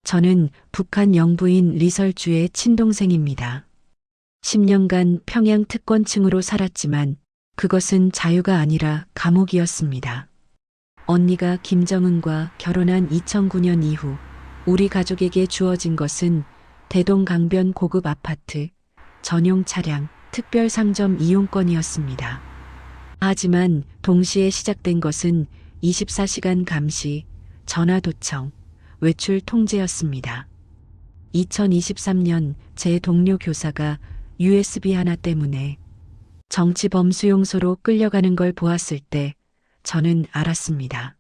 저는 북한 영부인 리설주의 친동생입니다. 10년간 평양 특권층으로 살았지만 그것은 자유가 아니라 감옥이었습니다. 언니가 김정은과 결혼한 2009년 이후 우리 가족에게 주어진 것은 대동강변 고급 아파트, 전용 차량, 특별 상점 이용권이었습니다. 하지만 동시에 시작된 것은 24시간 감시, 전화 도청, 외출 통제였습니다. 2023년 제 동료 교사가 USB 하나 때문에 정치범 수용소로 끌려가는 걸 보았을 때 저는 알았습니다.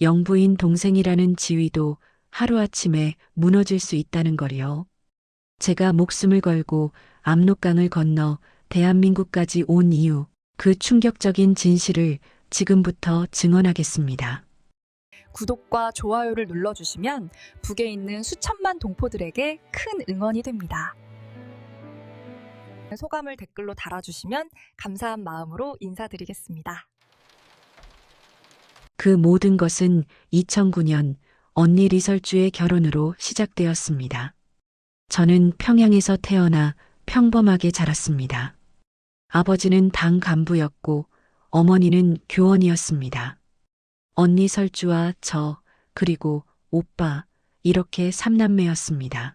영부인 동생이라는 지위도 하루아침에 무너질 수 있다는 걸요. 제가 목숨을 걸고 압록강을 건너 대한민국까지 온 이유, 그 충격적인 진실을 지금부터 증언하겠습니다. 구독과 좋아요를 눌러주시면 북에 있는 수천만 동포들에게 큰 응원이 됩니다. 소감을 댓글로 달아주시면 감사한 마음으로 인사드리겠습니다. 그 모든 것은 2009년 언니 리설주의 결혼으로 시작되었습니다. 저는 평양에서 태어나 평범하게 자랐습니다. 아버지는 당 간부였고 어머니는 교원이었습니다. 언니 설주와 저, 그리고 오빠, 이렇게 3남매였습니다.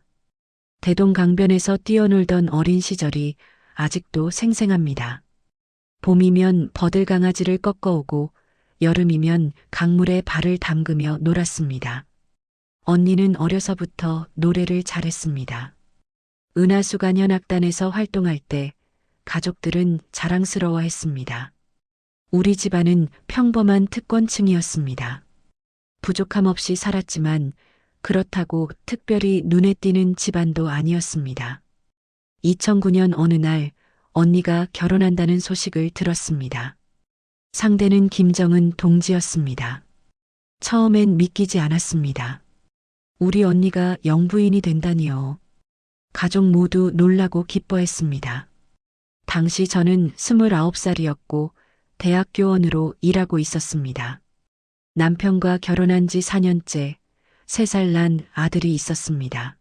대동강변에서 뛰어놀던 어린 시절이 아직도 생생합니다. 봄이면 버들강아지를 꺾어오고 여름이면 강물에 발을 담그며 놀았습니다. 언니는 어려서부터 노래를 잘했습니다. 은하수간현악단에서 활동할 때 가족들은 자랑스러워했습니다. 우리 집안은 평범한 특권층이었습니다. 부족함 없이 살았지만 그렇다고 특별히 눈에 띄는 집안도 아니었습니다. 2009년 어느 날 언니가 결혼한다는 소식을 들었습니다. 상대는 김정은 동지였습니다. 처음엔 믿기지 않았습니다. 우리 언니가 영부인이 된다니요. 가족 모두 놀라고 기뻐했습니다. 당시 저는 29살이었고 대학교원으로 일하고 있었습니다. 남편과 결혼한 지 4년째 3살 난 아들이 있었습니다.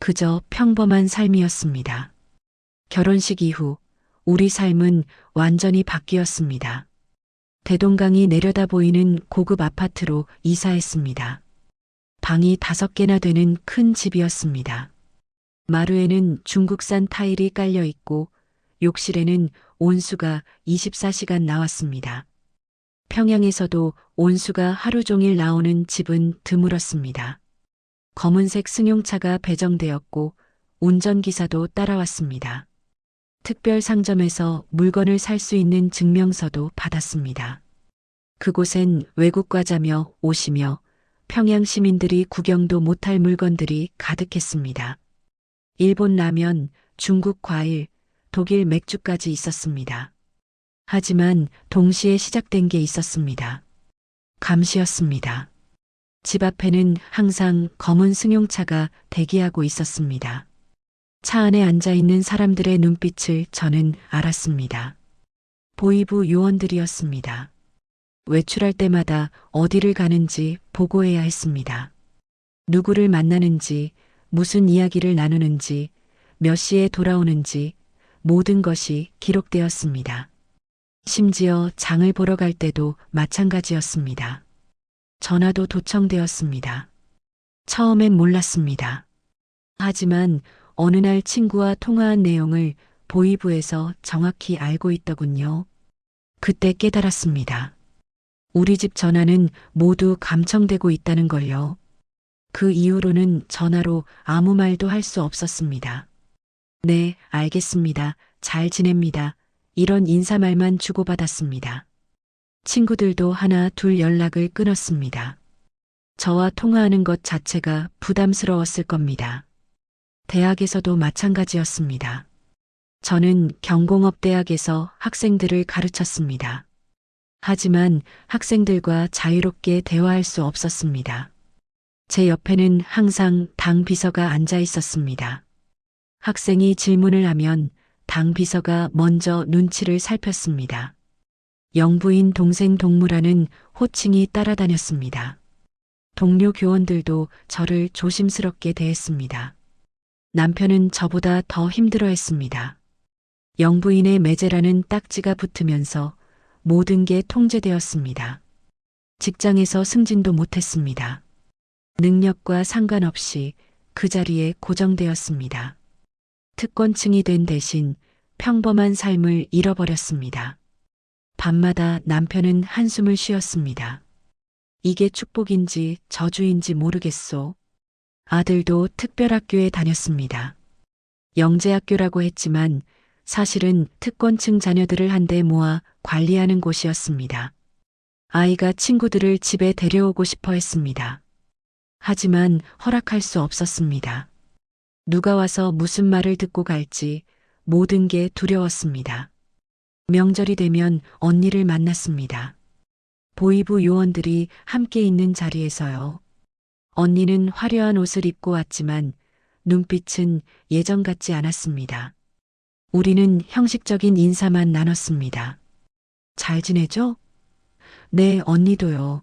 그저 평범한 삶이었습니다. 결혼식 이후 우리 삶은 완전히 바뀌었습니다. 대동강이 내려다 보이는 고급 아파트로 이사했습니다. 방이 5개나 되는 큰 집이었습니다. 마루에는 중국산 타일이 깔려 있고 욕실에는 온수가 24시간 나왔습니다. 평양에서도 온수가 하루 종일 나오는 집은 드물었습니다. 검은색 승용차가 배정되었고 운전기사도 따라왔습니다. 특별 상점에서 물건을 살 수 있는 증명서도 받았습니다. 그곳엔 외국 과자며 옷이며 평양 시민들이 구경도 못할 물건들이 가득했습니다. 일본 라면, 중국 과일, 독일 맥주까지 있었습니다. 하지만 동시에 시작된 게 있었습니다. 감시였습니다. 집 앞에는 항상 검은 승용차가 대기하고 있었습니다. 차 안에 앉아 있는 사람들의 눈빛을 저는 알았습니다. 보이부 요원들이었습니다. 외출할 때마다 어디를 가는지 보고해야 했습니다. 누구를 만나는지, 무슨 이야기를 나누는지, 몇 시에 돌아오는지 모든 것이 기록되었습니다. 심지어 장을 보러 갈 때도 마찬가지였습니다. 전화도 도청되었습니다. 처음엔 몰랐습니다. 하지만 어느 날 친구와 통화한 내용을 보이부에서 정확히 알고 있더군요. 그때 깨달았습니다. 우리 집 전화는 모두 감청되고 있다는 걸요. 그 이후로는 전화로 아무 말도 할 수 없었습니다. 네, 알겠습니다. 잘 지냅니다. 이런 인사말만 주고받았습니다. 친구들도 하나 둘 연락을 끊었습니다. 저와 통화하는 것 자체가 부담스러웠을 겁니다. 대학에서도 마찬가지였습니다. 저는 경공업대학에서 학생들을 가르쳤습니다. 하지만 학생들과 자유롭게 대화할 수 없었습니다. 제 옆에는 항상 당 비서가 앉아 있었습니다. 학생이 질문을 하면 당 비서가 먼저 눈치를 살폈습니다. 영부인 동생 동무라는 호칭이 따라다녔습니다. 동료 교원들도 저를 조심스럽게 대했습니다. 남편은 저보다 더 힘들어했습니다. 영부인의 매제라는 딱지가 붙으면서 모든 게 통제되었습니다. 직장에서 승진도 못했습니다. 능력과 상관없이 그 자리에 고정되었습니다. 특권층이 된 대신 평범한 삶을 잃어버렸습니다. 밤마다 남편은 한숨을 쉬었습니다. 이게 축복인지 저주인지 모르겠소. 아들도 특별학교에 다녔습니다. 영재학교라고 했지만 사실은 특권층 자녀들을 한데 모아 관리하는 곳이었습니다. 아이가 친구들을 집에 데려오고 싶어 했습니다. 하지만 허락할 수 없었습니다. 누가 와서 무슨 말을 듣고 갈지 모든 게 두려웠습니다. 명절이 되면 언니를 만났습니다. 보이부 요원들이 함께 있는 자리에서요. 언니는 화려한 옷을 입고 왔지만 눈빛은 예전 같지 않았습니다. 우리는 형식적인 인사만 나눴습니다. 잘 지내죠? 네, 언니도요.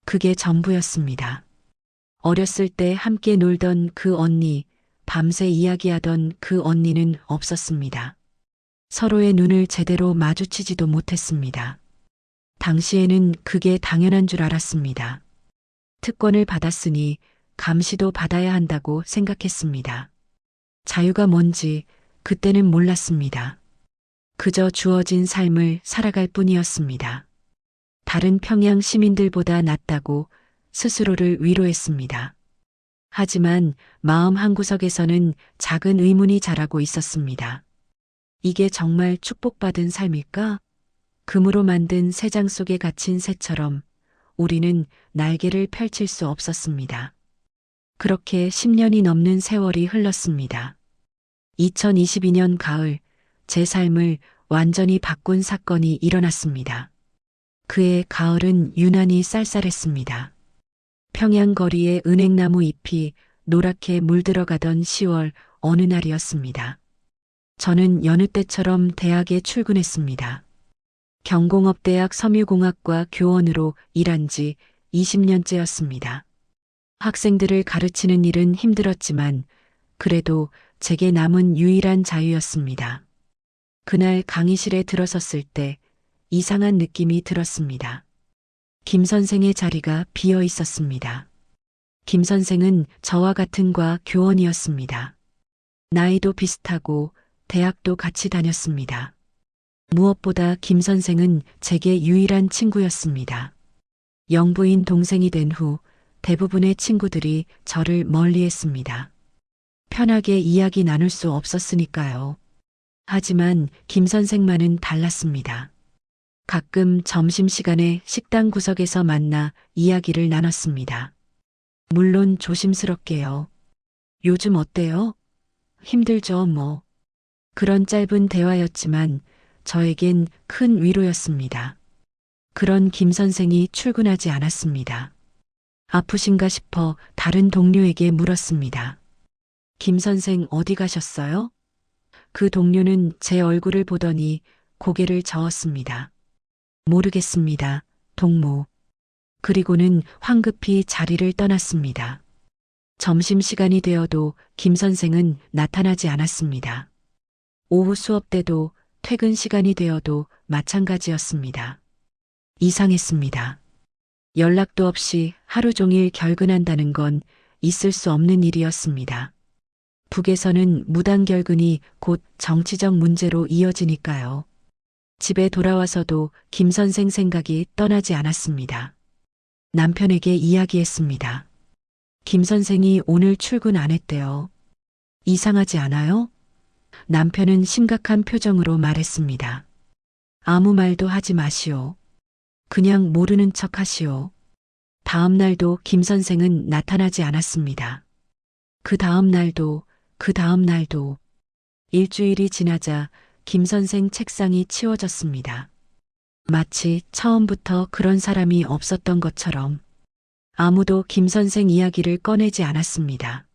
그게 전부였습니다. 어렸을 때 함께 놀던 그 언니, 밤새 이야기하던 그 언니는 없었습니다. 서로의 눈을 제대로 마주치지도 못했습니다. 당시에는 그게 당연한 줄 알았습니다. 특권을 받았으니 감시도 받아야 한다고 생각했습니다. 자유가 뭔지 그때는 몰랐습니다. 그저 주어진 삶을 살아갈 뿐이었습니다. 다른 평양 시민들보다 낫다고 스스로를 위로했습니다. 하지만 마음 한구석에서는 작은 의문이 자라고 있었습니다. 이게 정말 축복받은 삶일까? 금으로 만든 새장 속에 갇힌 새처럼 우리는 날개를 펼칠 수 없었습니다. 그렇게 10년이 넘는 세월이 흘렀습니다. 2022년 가을, 제 삶을 완전히 바꾼 사건이 일어났습니다. 그해 가을은 유난히 쌀쌀했습니다. 평양 거리에 은행나무 잎이 노랗게 물들어가던 10월 어느 날이었습니다. 저는 여느 때처럼 대학에 출근했습니다. 경공업대학 섬유공학과 교원으로 일한 지 20년째였습니다. 학생들을 가르치는 일은 힘들었지만 그래도 제게 남은 유일한 자유였습니다. 그날 강의실에 들어섰을 때 이상한 느낌이 들었습니다. 김 선생의 자리가 비어 있었습니다. 김 선생은 저와 같은 과 교원이었습니다. 나이도 비슷하고 대학도 같이 다녔습니다. 무엇보다 김 선생은 제게 유일한 친구였습니다. 영부인 동생이 된 후 대부분의 친구들이 저를 멀리했습니다. 편하게 이야기 나눌 수 없었으니까요. 하지만 김 선생만은 달랐습니다. 가끔 점심시간에 식당 구석에서 만나 이야기를 나눴습니다. 물론 조심스럽게요. 요즘 어때요? 힘들죠, 뭐. 그런 짧은 대화였지만 저에겐 큰 위로였습니다. 그런 김 선생이 출근하지 않았습니다. 아프신가 싶어 다른 동료에게 물었습니다. 김 선생 어디 가셨어요? 그 동료는 제 얼굴을 보더니 고개를 저었습니다. 모르겠습니다, 동무. 그리고는 황급히 자리를 떠났습니다. 점심시간이 되어도 김 선생은 나타나지 않았습니다. 오후 수업 때도 퇴근 시간이 되어도 마찬가지였습니다. 이상했습니다. 연락도 없이 하루 종일 결근한다는 건 있을 수 없는 일이었습니다. 북에서는 무단 결근이 곧 정치적 문제로 이어지니까요. 집에 돌아와서도 김 선생 생각이 떠나지 않았습니다. 남편에게 이야기했습니다. 김 선생이 오늘 출근 안 했대요. 이상하지 않아요? 남편은 심각한 표정으로 말했습니다. 아무 말도 하지 마시오. 그냥 모르는 척 하시오. 다음 날도 김 선생은 나타나지 않았습니다. 그 다음 날도, 그 다음 날도. 일주일이 지나자 김 선생 책상이 치워졌습니다. 마치 처음부터 그런 사람이 없었던 것처럼 아무도 김 선생 이야기를 꺼내지 않았습니다.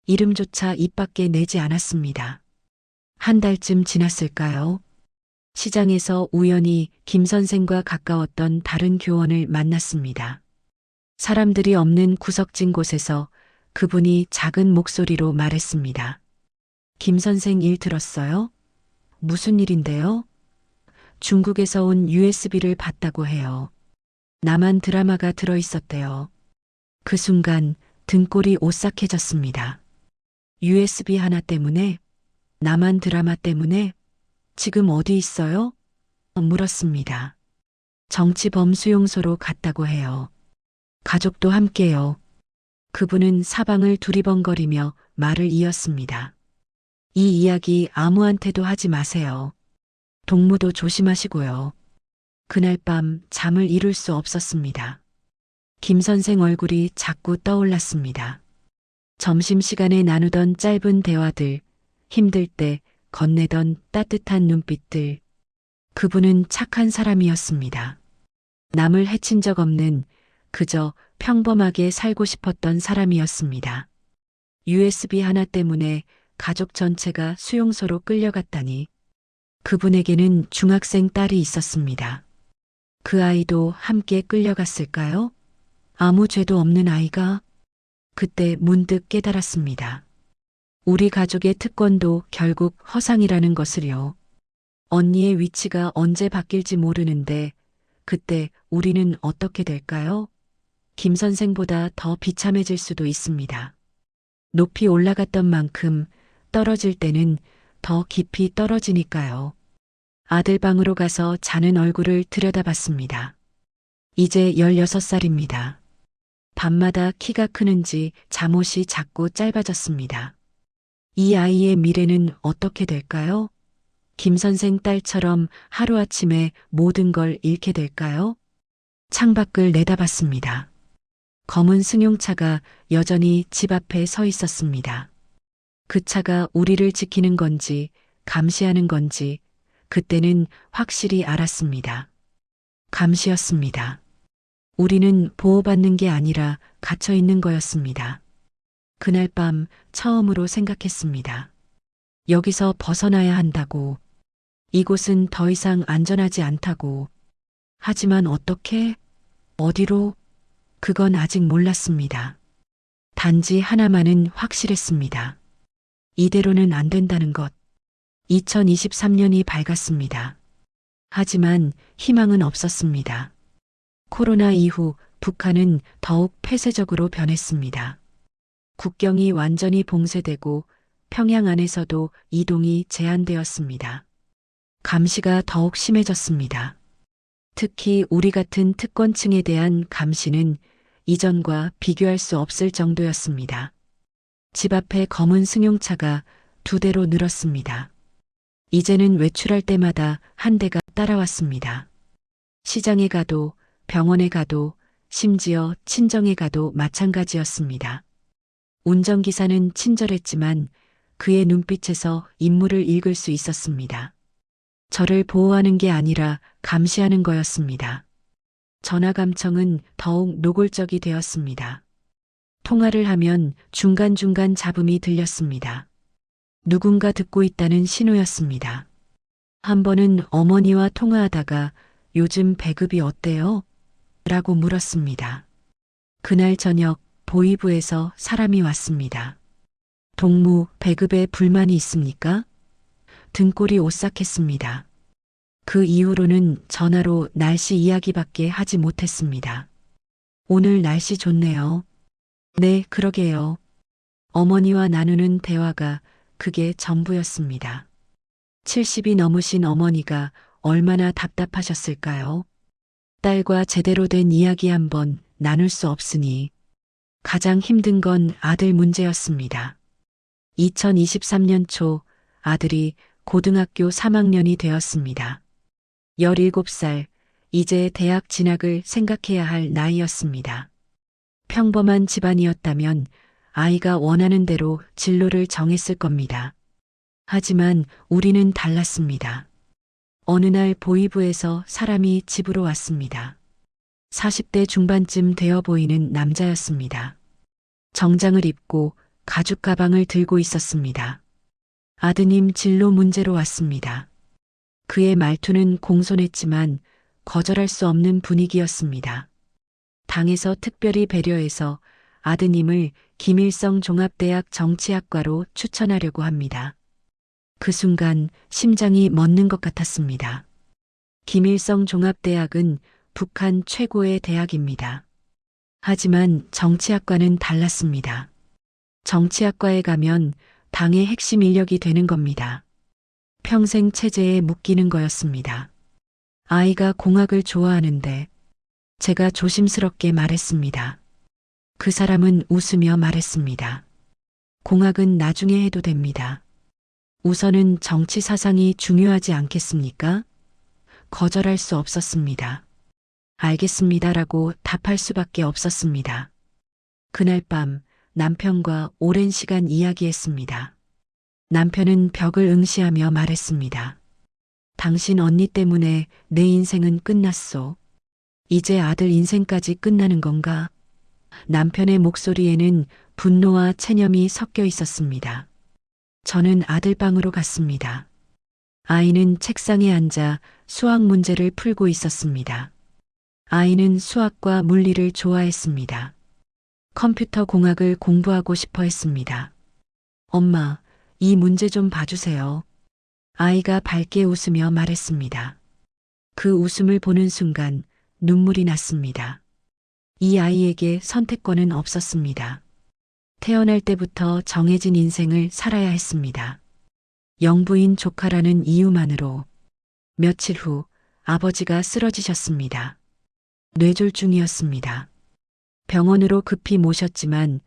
이름조차 입 밖에 내지 않았습니다. 한 달쯤 지났을까요? 시장에서 우연히 김 선생과 가까웠던 다른 교원을 만났습니다. 사람들이 없는 구석진 곳에서 그분이 작은 목소리로 말했습니다. 김 선생 일 들었어요? 무슨 일인데요? 중국에서 온 USB를 봤다고 해요. 남한 드라마가 들어있었대요. 그 순간 등골이 오싹해졌습니다. USB 하나 때문에? 남한 드라마 때문에? 지금 어디 있어요? 물었습니다. 정치범 수용소로 갔다고 해요. 가족도 함께요. 그분은 사방을 두리번거리며 말을 이었습니다. 이 이야기 아무한테도 하지 마세요. 동무도 조심하시고요. 그날 밤 잠을 이룰 수 없었습니다. 김 선생 얼굴이 자꾸 떠올랐습니다. 점심시간에 나누던 짧은 대화들, 힘들 때 건네던 따뜻한 눈빛들. 그분은 착한 사람이었습니다. 남을 해친 적 없는 그저 평범하게 살고 싶었던 사람이었습니다. USB 하나 때문에 가족 전체가 수용소로 끌려갔다니. 그분에게는 중학생 딸이 있었습니다. 그 아이도 함께 끌려갔을까요? 아무 죄도 없는 아이가? 그때 문득 깨달았습니다. 우리 가족의 특권도 결국 허상이라는 것을요. 언니의 위치가 언제 바뀔지 모르는데 그때 우리는 어떻게 될까요? 김 선생보다 더 비참해질 수도 있습니다. 높이 올라갔던 만큼 떨어질 때는 더 깊이 떨어지니까요. 아들 방으로 가서 자는 얼굴을 들여다봤습니다. 이제 16살입니다. 밤마다 키가 크는지 잠옷이 자꾸 짧아졌습니다. 이 아이의 미래는 어떻게 될까요? 김 선생 딸처럼 하루아침에 모든 걸 잃게 될까요? 창밖을 내다봤습니다. 검은 승용차가 여전히 집 앞에 서 있었습니다. 그 차가 우리를 지키는 건지 감시하는 건지 그때는 확실히 알았습니다. 감시였습니다. 우리는 보호받는 게 아니라 갇혀 있는 거였습니다. 그날 밤 처음으로 생각했습니다. 여기서 벗어나야 한다고. 이곳은 더 이상 안전하지 않다고. 하지만 어떻게? 어디로? 그건 아직 몰랐습니다. 단지 하나만은 확실했습니다. 이대로는 안 된다는 것. 2023년이 밝았습니다. 하지만 희망은 없었습니다. 코로나 이후 북한은 더욱 폐쇄적으로 변했습니다. 국경이 완전히 봉쇄되고 평양 안에서도 이동이 제한되었습니다. 감시가 더욱 심해졌습니다. 특히 우리 같은 특권층에 대한 감시는 이전과 비교할 수 없을 정도였습니다. 집 앞에 검은 승용차가 2대로 늘었습니다. 이제는 외출할 때마다 한 대가 따라왔습니다. 시장에 가도 병원에 가도 심지어 친정에 가도 마찬가지였습니다. 운전기사는 친절했지만 그의 눈빛에서 인물을 읽을 수 있었습니다. 저를 보호하는 게 아니라 감시하는 거였습니다. 전화감청은 더욱 노골적이 되었습니다. 통화를 하면 중간중간 잡음이 들렸습니다. 누군가 듣고 있다는 신호였습니다. 한 번은 어머니와 통화하다가 요즘 배급이 어때요? 라고 물었습니다. 그날 저녁 보이부에서 사람이 왔습니다. 동무, 배급에 불만이 있습니까? 등골이 오싹했습니다. 그 이후로는 전화로 날씨 이야기밖에 하지 못했습니다. 오늘 날씨 좋네요. 네, 그러게요. 어머니와 나누는 대화가 그게 전부였습니다. 70이 넘으신 어머니가 얼마나 답답하셨을까요? 딸과 제대로 된 이야기 한번 나눌 수 없으니 가장 힘든 건 아들 문제였습니다. 2023년 초 아들이 고등학교 3학년이 되었습니다. 17살, 이제 대학 진학을 생각해야 할 나이였습니다. 평범한 집안이었다면 아이가 원하는 대로 진로를 정했을 겁니다. 하지만 우리는 달랐습니다. 어느 날 보이부에서 사람이 집으로 왔습니다. 40대 중반쯤 되어 보이는 남자였습니다. 정장을 입고 가죽 가방을 들고 있었습니다. 아드님 진로 문제로 왔습니다. 그의 말투는 공손했지만 거절할 수 없는 분위기였습니다. 당에서 특별히 배려해서 아드님을 김일성 종합대학 정치학과로 추천하려고 합니다. 그 순간 심장이 멎는 것 같았습니다. 김일성 종합대학은 북한 최고의 대학입니다. 하지만 정치학과는 달랐습니다. 정치학과에 가면 당의 핵심 인력이 되는 겁니다. 평생 체제에 묶이는 거였습니다. 아이가 공학을 좋아하는데 제가 조심스럽게 말했습니다. 그 사람은 웃으며 말했습니다. 공학은 나중에 해도 됩니다. 우선은 정치 사상이 중요하지 않겠습니까? 거절할 수 없었습니다. 알겠습니다라고 답할 수밖에 없었습니다. 그날 밤 남편과 오랜 시간 이야기했습니다. 남편은 벽을 응시하며 말했습니다. 당신 언니 때문에 내 인생은 끝났소. 이제 아들 인생까지 끝나는 건가? 남편의 목소리에는 분노와 체념이 섞여 있었습니다. 저는 아들 방으로 갔습니다. 아이는 책상에 앉아 수학 문제를 풀고 있었습니다. 아이는 수학과 물리를 좋아했습니다. 컴퓨터 공학을 공부하고 싶어 했습니다. 엄마, 이 문제 좀 봐주세요. 아이가 밝게 웃으며 말했습니다. 그 웃음을 보는 순간 눈물이 났습니다. 이 아이에게 선택권은 없었습니다. 태어날 때부터 정해진 인생을 살아야 했습니다. 영부인 조카라는 이유만으로. 며칠 후 아버지가 쓰러지셨습니다. 뇌졸중이었습니다. 병원으로 급히 모셨지만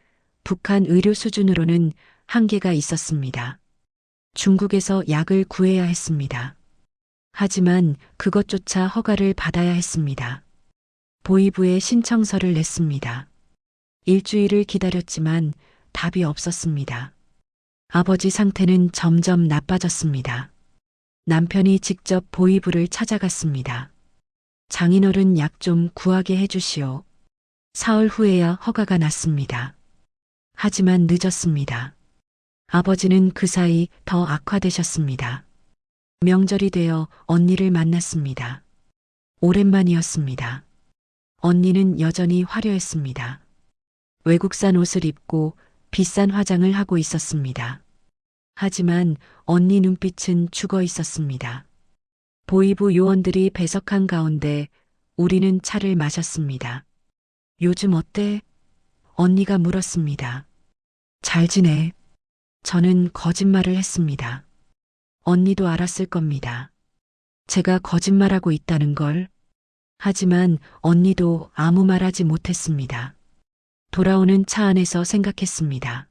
북한 의료 수준으로는 한계가 있었습니다. 중국에서 약을 구해야 했습니다. 하지만 그것조차 허가를 받아야 했습니다. 보이부에 신청서를 냈습니다. 일주일을 기다렸지만 답이 없었습니다. 아버지 상태는 점점 나빠졌습니다. 남편이 직접 보이부를 찾아갔습니다. 장인어른 약 좀 구하게 해주시오. 사흘 후에야 허가가 났습니다. 하지만 늦었습니다. 아버지는 그 사이 더 악화되셨습니다. 명절이 되어 언니를 만났습니다. 오랜만이었습니다. 언니는 여전히 화려했습니다. 외국산 옷을 입고 비싼 화장을 하고 있었습니다. 하지만 언니 눈빛은 죽어 있었습니다. 보이부 요원들이 배석한 가운데 우리는 차를 마셨습니다. 요즘 어때? 언니가 물었습니다. 잘 지내. 저는 거짓말을 했습니다. 언니도 알았을 겁니다. 제가 거짓말하고 있다는 걸. 하지만 언니도 아무 말 하지 못했습니다. 돌아오는 차 안에서 생각했습니다.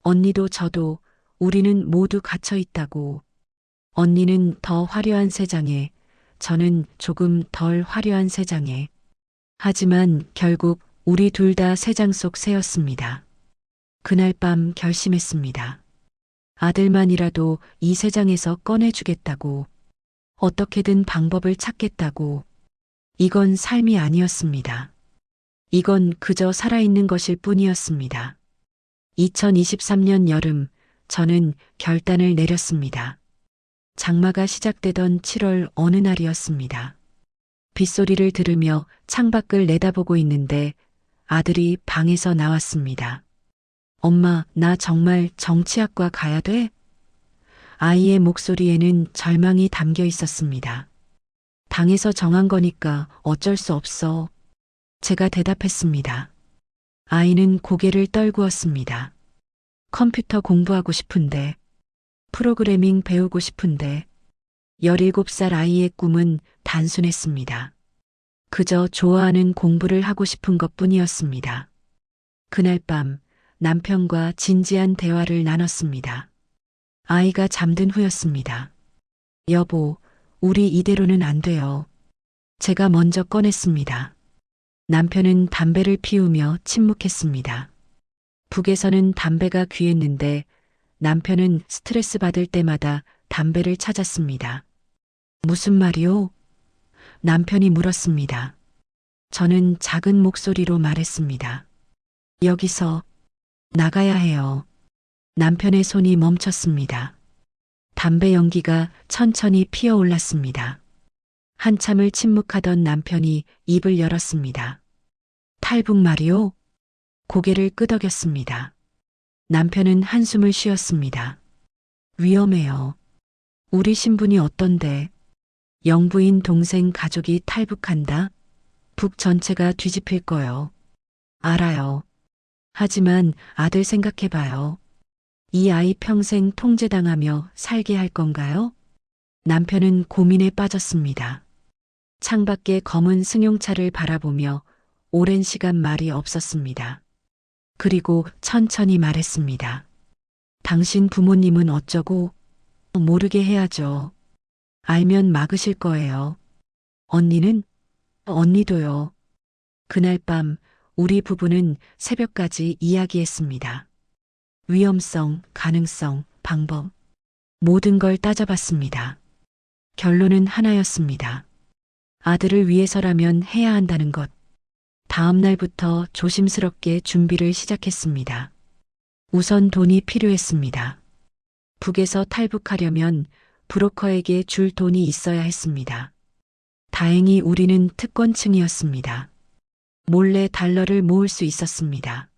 언니도 저도 우리는 모두 갇혀 있다고. 언니는 더 화려한 세상에, 저는 조금 덜 화려한 세상에. 하지만 결국 우리 둘 다 세상 속 새였습니다. 그날 밤 결심했습니다. 아들만이라도 이 세상에서 꺼내주겠다고. 어떻게든 방법을 찾겠다고. 이건 삶이 아니었습니다. 이건 그저 살아있는 것일 뿐이었습니다. 2023년 여름, 저는 결단을 내렸습니다. 장마가 시작되던 7월 어느 날이었습니다. 빗소리를 들으며 창밖을 내다보고 있는데 아들이 방에서 나왔습니다. 엄마, 나 정말 정치학과 가야 돼? 아이의 목소리에는 절망이 담겨 있었습니다. 당에서 정한 거니까 어쩔 수 없어. 제가 대답했습니다. 아이는 고개를 떨구었습니다. 컴퓨터 공부하고 싶은데, 프로그래밍 배우고 싶은데, 17살 아이의 꿈은 단순했습니다. 그저 좋아하는 공부를 하고 싶은 것 뿐이었습니다. 그날 밤 남편과 진지한 대화를 나눴습니다. 아이가 잠든 후였습니다. 여보, 우리 이대로는 안 돼요. 제가 먼저 꺼냈습니다. 남편은 담배를 피우며 침묵했습니다. 북에서는 담배가 귀했는데 남편은 스트레스 받을 때마다 담배를 찾았습니다. 무슨 말이요? 남편이 물었습니다. 저는 작은 목소리로 말했습니다. 여기서 나가야 해요. 남편의 손이 멈췄습니다. 담배 연기가 천천히 피어올랐습니다. 한참을 침묵하던 남편이 입을 열었습니다. 탈북 말이오? 고개를 끄덕였습니다. 남편은 한숨을 쉬었습니다. 위험해요. 우리 신분이 어떤데? 영부인 동생 가족이 탈북한다? 북 전체가 뒤집힐 거요. 알아요. 하지만 아들 생각해봐요. 이 아이 평생 통제당하며 살게 할 건가요? 남편은 고민에 빠졌습니다. 창밖에 검은 승용차를 바라보며 오랜 시간 말이 없었습니다. 그리고 천천히 말했습니다. 당신 부모님은 어쩌고? 모르게 해야죠. 알면 막으실 거예요. 언니는? 언니도요. 그날 밤 우리 부부는 새벽까지 이야기했습니다. 위험성, 가능성, 방법. 모든 걸 따져봤습니다. 결론은 하나였습니다. 아들을 위해서라면 해야 한다는 것. 다음 날부터 조심스럽게 준비를 시작했습니다. 우선 돈이 필요했습니다. 북에서 탈북하려면 브로커에게 줄 돈이 있어야 했습니다. 다행히 우리는 특권층이었습니다. 몰래 달러를 모을 수 있었습니다.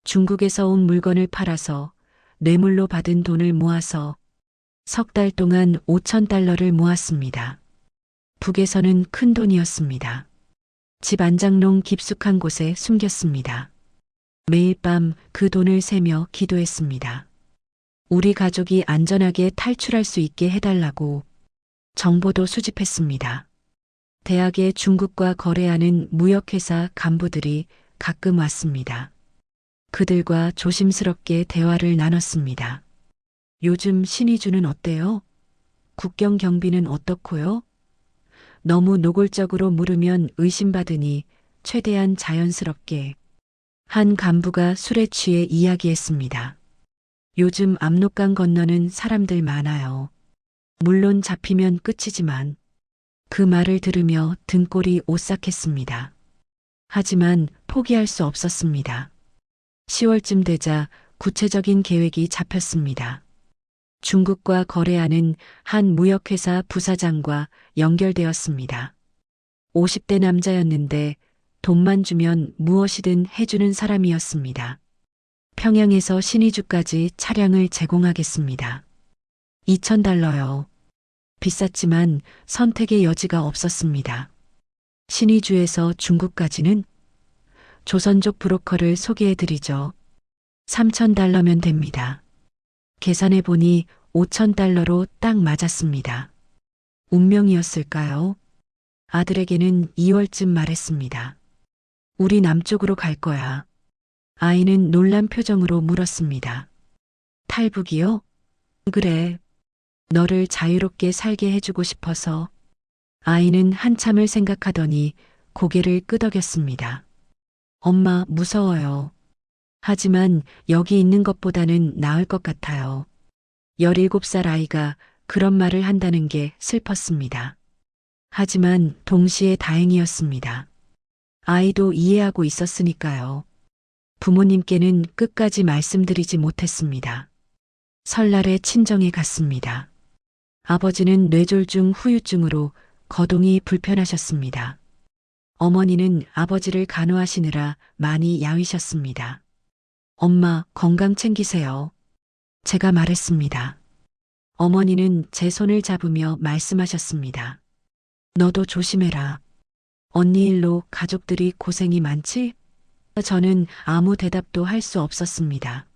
중국에서 온 물건을 팔아서 뇌물로 받은 돈을 모아서 석 달 동안 5,000달러를 모았습니다. 북에서는 큰 돈이었습니다. 집 안장롱 깊숙한 곳에 숨겼습니다. 매일 밤 그 돈을 세며 기도했습니다. 우리 가족이 안전하게 탈출할 수 있게 해달라고. 정보도 수집했습니다. 대학에 중국과 거래하는 무역회사 간부들이 가끔 왔습니다. 그들과 조심스럽게 대화를 나눴습니다. 요즘 신의주는 어때요? 국경 경비는 어떻고요? 너무 노골적으로 물으면 의심받으니 최대한 자연스럽게. 한 간부가 술에 취해 이야기했습니다. 요즘 압록강 건너는 사람들 많아요. 물론 잡히면 끝이지만. 그 말을 들으며 등골이 오싹했습니다. 하지만 포기할 수 없었습니다. 10월쯤 되자 구체적인 계획이 잡혔습니다. 중국과 거래하는 한 무역회사 부사장과 연결되었습니다. 50대 남자였는데 돈만 주면 무엇이든 해주는 사람이었습니다. 평양에서 신의주까지 차량을 제공하겠습니다. 2,000달러요. 비쌌지만 선택의 여지가 없었습니다. 신의주에서 중국까지는 조선족 브로커를 소개해드리죠. 3,000달러면 됩니다. 계산해보니 5,000달러로 딱 맞았습니다. 운명이었을까요? 아들에게는 2월쯤 말했습니다. 우리 남쪽으로 갈 거야. 아이는 놀란 표정으로 물었습니다. 탈북이요? 그래. 너를 자유롭게 살게 해주고 싶어서. 아이는 한참을 생각하더니 고개를 끄덕였습니다. 엄마, 무서워요. 하지만 여기 있는 것보다는 나을 것 같아요. 17살 아이가 그런 말을 한다는 게 슬펐습니다. 하지만 동시에 다행이었습니다. 아이도 이해하고 있었으니까요. 부모님께는 끝까지 말씀드리지 못했습니다. 설날에 친정에 갔습니다. 아버지는 뇌졸중 후유증으로 거동이 불편하셨습니다. 어머니는 아버지를 간호하시느라 많이 야위셨습니다. 엄마, 건강 챙기세요. 제가 말했습니다. 어머니는 제 손을 잡으며 말씀하셨습니다. 너도 조심해라. 언니 일로 가족들이 고생이 많지? 저는 아무 대답도 할 수 없었습니다.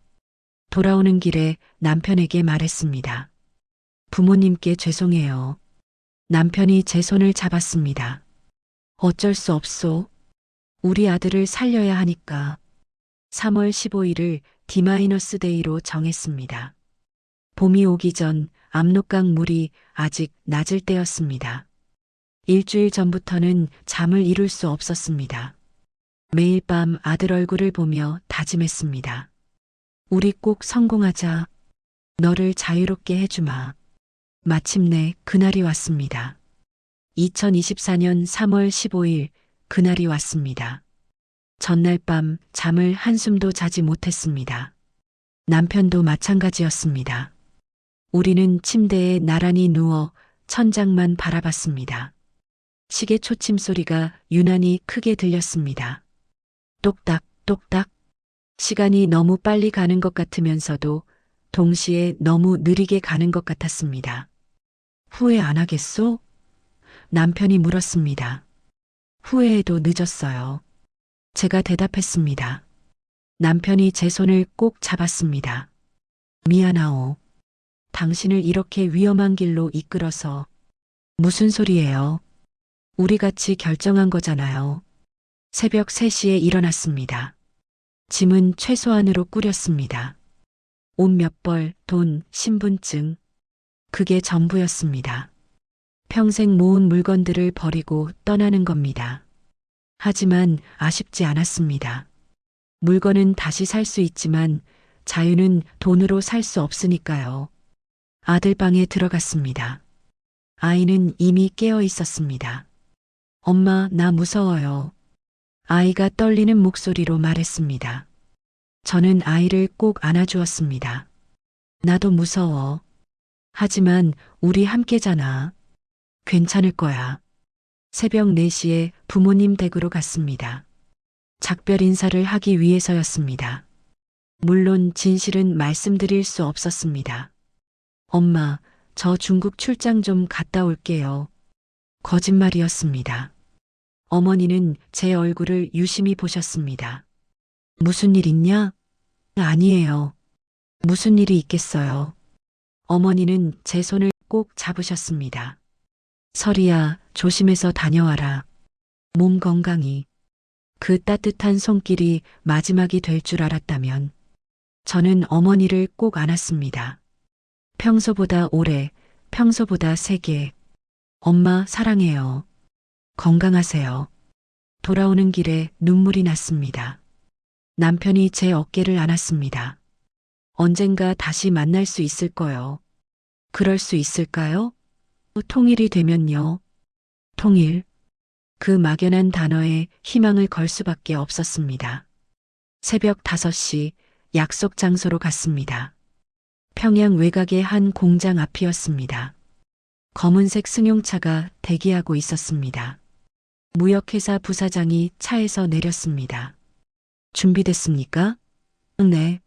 돌아오는 길에 남편에게 말했습니다. 부모님께 죄송해요. 남편이 제 손을 잡았습니다. 어쩔 수 없소. 우리 아들을 살려야 하니까. 3월 15일을 D-데이로 정했습니다. 봄이 오기 전 압록강 물이 아직 낮을 때였습니다. 일주일 전부터는 잠을 이룰 수 없었습니다. 매일 밤 아들 얼굴을 보며 다짐했습니다. 우리 꼭 성공하자. 너를 자유롭게 해주마. 마침내 그날이 왔습니다. 2024년 3월 15일 그날이 왔습니다. 전날 밤 잠을 한숨도 자지 못했습니다. 남편도 마찬가지였습니다. 우리는 침대에 나란히 누워 천장만 바라봤습니다. 시계 초침 소리가 유난히 크게 들렸습니다. 똑딱, 똑딱. 시간이 너무 빨리 가는 것 같으면서도 동시에 너무 느리게 가는 것 같았습니다. 후회 안 하겠소? 남편이 물었습니다. 후회해도 늦었어요. 제가 대답했습니다. 남편이 제 손을 꼭 잡았습니다. 미안하오. 당신을 이렇게 위험한 길로 이끌어서. 무슨 소리예요? 우리 같이 결정한 거잖아요. 새벽 3시에 일어났습니다. 짐은 최소한으로 꾸렸습니다. 옷 몇 벌, 돈, 신분증. 그게 전부였습니다. 평생 모은 물건들을 버리고 떠나는 겁니다. 하지만 아쉽지 않았습니다. 물건은 다시 살 수 있지만 자유는 돈으로 살 수 없으니까요. 아들 방에 들어갔습니다. 아이는 이미 깨어 있었습니다. 엄마, 나 무서워요. 아이가 떨리는 목소리로 말했습니다. 저는 아이를 꼭 안아주었습니다. 나도 무서워. 하지만 우리 함께잖아. 괜찮을 거야. 새벽 4시에 부모님 댁으로 갔습니다. 작별 인사를 하기 위해서였습니다. 물론 진실은 말씀드릴 수 없었습니다. 엄마, 저 중국 출장 좀 갔다 올게요. 거짓말이었습니다. 어머니는 제 얼굴을 유심히 보셨습니다. 무슨 일 있냐? 아니에요. 무슨 일이 있겠어요. 어머니는 제 손을 꼭 잡으셨습니다. 설이야, 조심해서 다녀와라. 몸 건강히. 그 따뜻한 손길이 마지막이 될 줄 알았다면 저는 어머니를 꼭 안았습니다. 평소보다 오래, 평소보다 세게. 엄마 사랑해요. 건강하세요. 돌아오는 길에 눈물이 났습니다. 남편이 제 어깨를 안았습니다. 언젠가 다시 만날 수 있을 거요. 그럴 수 있을까요? 통일이 되면요. 통일. 그 막연한 단어에 희망을 걸 수밖에 없었습니다. 새벽 5시 약속 장소로 갔습니다. 평양 외곽의 한 공장 앞이었습니다. 검은색 승용차가 대기하고 있었습니다. 무역회사 부사장이 차에서 내렸습니다. 준비됐습니까? 네.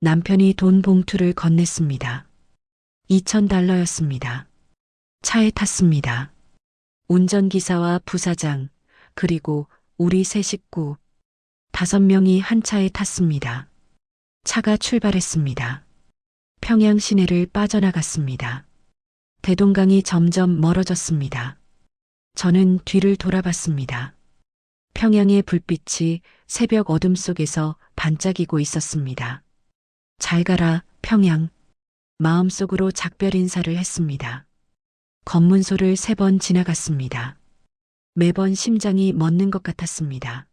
남편이 돈 봉투를 건넸습니다. 2,000달러였습니다. 차에 탔습니다. 운전기사와 부사장, 그리고 우리 세 식구, 5명이 한 차에 탔습니다. 차가 출발했습니다. 평양 시내를 빠져나갔습니다. 대동강이 점점 멀어졌습니다. 저는 뒤를 돌아봤습니다. 평양의 불빛이 새벽 어둠 속에서 반짝이고 있었습니다. 잘 가라, 평양. 마음속으로 작별 인사를 했습니다. 검문소를 3번 지나갔습니다. 매번 심장이 멎는 것 같았습니다.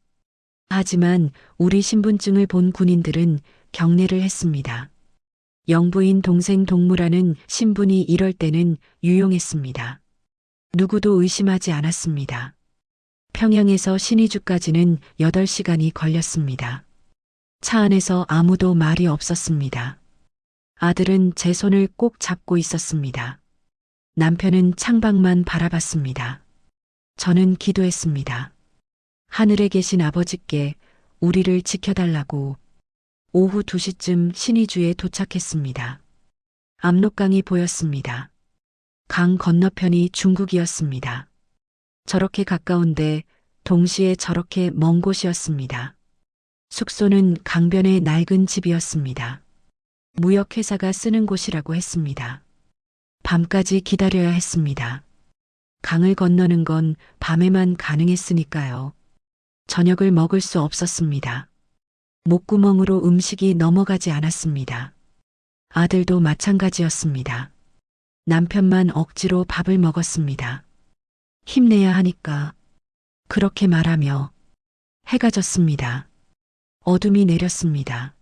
하지만 우리 신분증을 본 군인들은 경례를 했습니다. 영부인 동생 동무라는 신분이 이럴 때는 유용했습니다. 누구도 의심하지 않았습니다. 평양에서 신의주까지는 8시간이 걸렸습니다. 차 안에서 아무도 말이 없었습니다. 아들은 제 손을 꼭 잡고 있었습니다. 남편은 창밖만 바라봤습니다. 저는 기도했습니다. 하늘에 계신 아버지께 우리를 지켜달라고. 오후 2시쯤 신의주에 도착했습니다. 압록강이 보였습니다. 강 건너편이 중국이었습니다. 저렇게 가까운데 동시에 저렇게 먼 곳이었습니다. 숙소는 강변의 낡은 집이었습니다. 무역회사가 쓰는 곳이라고 했습니다. 밤까지 기다려야 했습니다. 강을 건너는 건 밤에만 가능했으니까요. 저녁을 먹을 수 없었습니다. 목구멍으로 음식이 넘어가지 않았습니다. 아들도 마찬가지였습니다. 남편만 억지로 밥을 먹었습니다. 힘내야 하니까. 그렇게 말하며 해가 졌습니다. 어둠이 내렸습니다.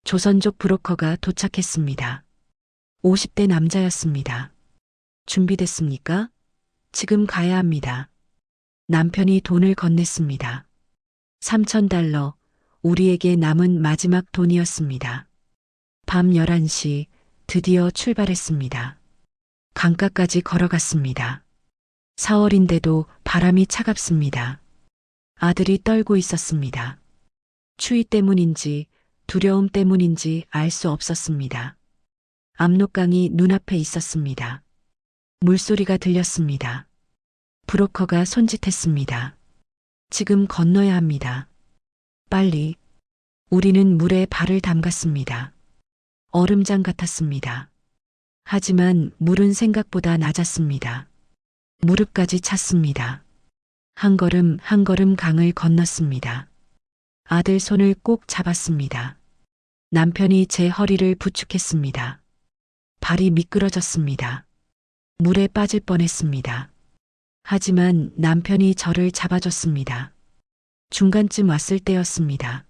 조선족 브로커가 도착했습니다. 50대 남자였습니다. 준비됐습니까? 지금 가야 합니다. 남편이 돈을 건넸습니다. 3,000달러, 우리에게 남은 마지막 돈이었습니다. 밤 11시 드디어 출발했습니다. 강가까지 걸어갔습니다. 4월인데도 바람이 차갑습니다. 아들이 떨고 있었습니다. 추위 때문인지 두려움 때문인지 알 수 없었습니다. 압록강이 눈앞에 있었습니다. 물소리가 들렸습니다. 브로커가 손짓했습니다. 지금 건너야 합니다. 빨리. 우리는 물에 발을 담갔습니다. 얼음장 같았습니다. 하지만 물은 생각보다 낮았습니다. 무릎까지 찼습니다. 한 걸음 한 걸음 강을 건넜습니다. 아들 손을 꼭 잡았습니다. 남편이 제 허리를 부축했습니다. 발이 미끄러졌습니다. 물에 빠질 뻔했습니다. 하지만 남편이 저를 잡아줬습니다. 중간쯤 왔을 때였습니다.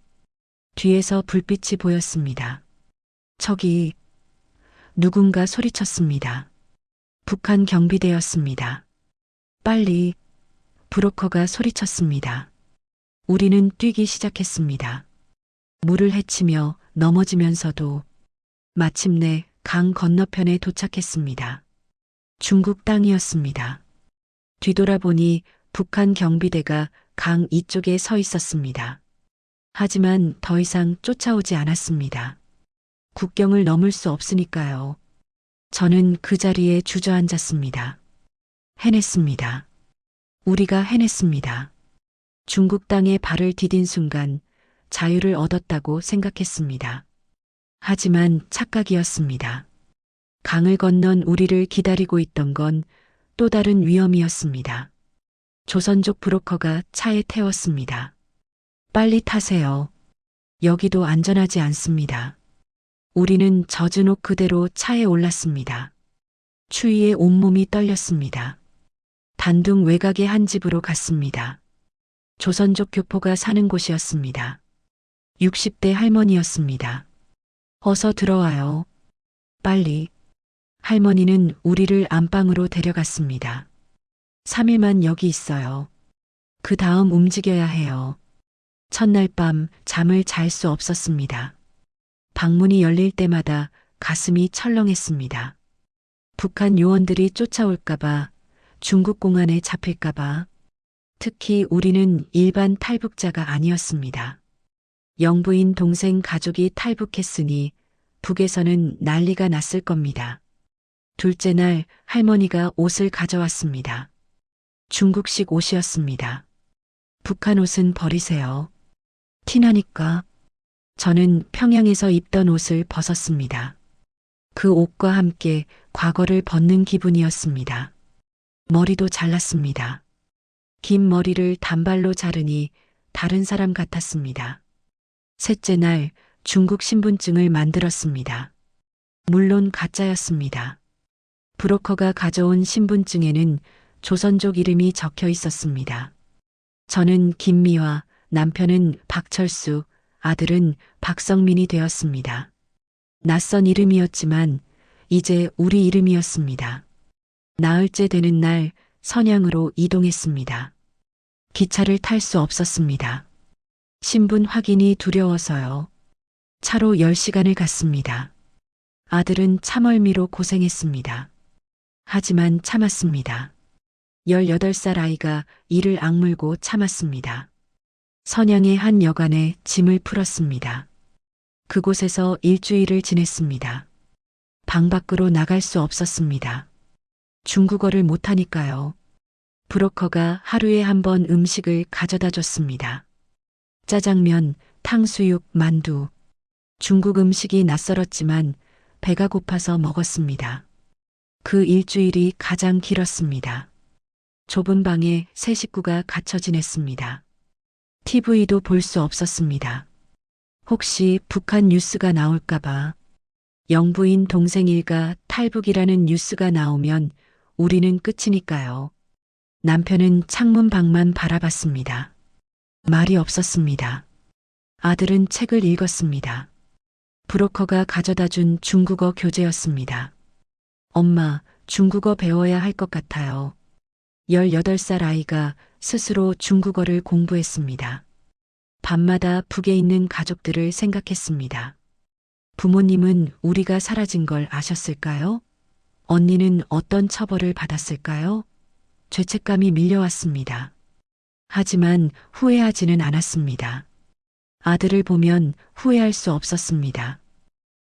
뒤에서 불빛이 보였습니다. 저기 누군가 소리쳤습니다. 북한 경비대였습니다. 빨리. 브로커가 소리쳤습니다. 우리는 뛰기 시작했습니다. 물을 헤치며 넘어지면서도 마침내 강 건너편에 도착했습니다. 중국 땅이었습니다. 뒤돌아보니 북한 경비대가 강 이쪽에 서 있었습니다. 하지만 더 이상 쫓아오지 않았습니다. 국경을 넘을 수 없으니까요. 저는 그 자리에 주저앉았습니다. 해냈습니다. 우리가 해냈습니다. 중국 땅에 발을 디딘 순간 자유를 얻었다고 생각했습니다. 하지만 착각이었습니다. 강을 건넌 우리를 기다리고 있던 건 또 다른 위험이었습니다. 조선족 브로커가 차에 태웠습니다. 빨리 타세요. 여기도 안전하지 않습니다. 우리는 젖은 옷 그대로 차에 올랐습니다. 추위에 온몸이 떨렸습니다. 단둥 외곽의 한 집으로 갔습니다. 조선족 교포가 사는 곳이었습니다. 60대 할머니였습니다. 어서 들어와요. 빨리. 할머니는 우리를 안방으로 데려갔습니다. 3일만 여기 있어요. 그 다음 움직여야 해요. 첫날 밤 잠을 잘 수 없었습니다. 방문이 열릴 때마다 가슴이 철렁했습니다. 북한 요원들이 쫓아올까봐, 중국 공안에 잡힐까봐. 특히 우리는 일반 탈북자가 아니었습니다. 영부인 동생 가족이 탈북했으니 북에서는 난리가 났을 겁니다. 둘째 날 할머니가 옷을 가져왔습니다. 중국식 옷이었습니다. 북한 옷은 버리세요. 티나니까. 저는 평양에서 입던 옷을 벗었습니다. 그 옷과 함께 과거를 벗는 기분이었습니다. 머리도 잘랐습니다. 긴 머리를 단발로 자르니 다른 사람 같았습니다. 셋째 날 중국 신분증을 만들었습니다. 물론 가짜였습니다. 브로커가 가져온 신분증에는 조선족 이름이 적혀 있었습니다. 저는 김미화, 남편은 박철수, 아들은 박성민이 되었습니다. 낯선 이름이었지만 이제 우리 이름이었습니다. 나흘째 되는 날 선양으로 이동했습니다. 기차를 탈 수 없었습니다. 신분 확인이 두려워서요. 차로 10시간을 갔습니다. 아들은 차멀미로 고생했습니다. 하지만 참았습니다. 18살 아이가 이를 악물고 참았습니다. 선양의 한 여관에 짐을 풀었습니다. 그곳에서 일주일을 지냈습니다. 방 밖으로 나갈 수 없었습니다. 중국어를 못하니까요. 브로커가 하루에 한 번 음식을 가져다 줬습니다. 짜장면, 탕수육, 만두. 중국 음식이 낯설었지만 배가 고파서 먹었습니다. 그 일주일이 가장 길었습니다. 좁은 방에 세 식구가 갇혀 지냈습니다. TV도 볼 수 없었습니다. 혹시 북한 뉴스가 나올까봐. 영부인 동생 일가 탈북이라는 뉴스가 나오면 우리는 끝이니까요. 남편은 창문 밖만 바라봤습니다. 말이 없었습니다. 아들은 책을 읽었습니다. 브로커가 가져다 준 중국어 교재였습니다. 엄마, 중국어 배워야 할 것 같아요. 18살 아이가 스스로 중국어를 공부했습니다. 밤마다 북에 있는 가족들을 생각했습니다. 부모님은 우리가 사라진 걸 아셨을까요? 언니는 어떤 처벌을 받았을까요? 죄책감이 밀려왔습니다. 하지만 후회하지는 않았습니다. 아들을 보면 후회할 수 없었습니다.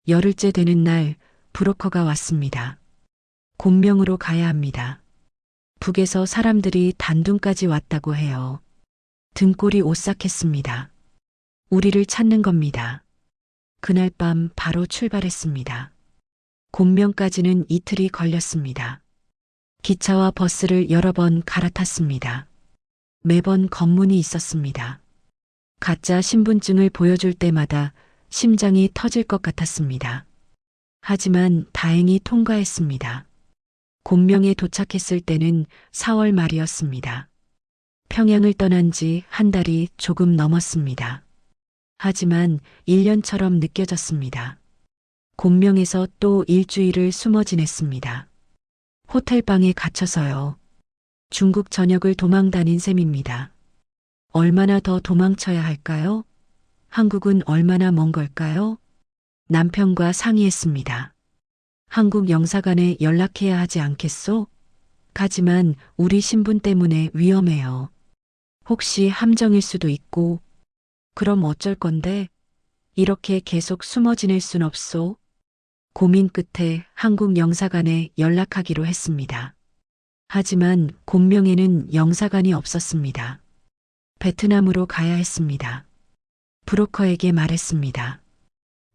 열흘째 되는 날 브로커가 왔습니다. 곤명으로 가야 합니다. 북에서 사람들이 단둥까지 왔다고 해요. 등골이 오싹했습니다. 우리를 찾는 겁니다. 그날 밤 바로 출발했습니다. 곤명까지는 이틀이 걸렸습니다. 기차와 버스를 여러 번 갈아탔습니다. 매번 검문이 있었습니다. 가짜 신분증을 보여줄 때마다 심장이 터질 것 같았습니다. 하지만 다행히 통과했습니다. 곤명에 도착했을 때는 4월 말이었습니다. 평양을 떠난 지 한 달이 조금 넘었습니다. 하지만 1년처럼 느껴졌습니다. 곤명에서 또 일주일을 숨어 지냈습니다. 호텔방에 갇혀서요. 중국 전역을 도망 다닌 셈입니다. 얼마나 더 도망쳐야 할까요? 한국은 얼마나 먼 걸까요? 남편과 상의했습니다. 한국 영사관에 연락해야 하지 않겠소? 하지만 우리 신분 때문에 위험해요. 혹시 함정일 수도 있고, 그럼 어쩔 건데? 이렇게 계속 숨어 지낼 순 없소? 고민 끝에 한국 영사관에 연락하기로 했습니다. 하지만 곤명에는 영사관이 없었습니다. 베트남으로 가야 했습니다. 브로커에게 말했습니다.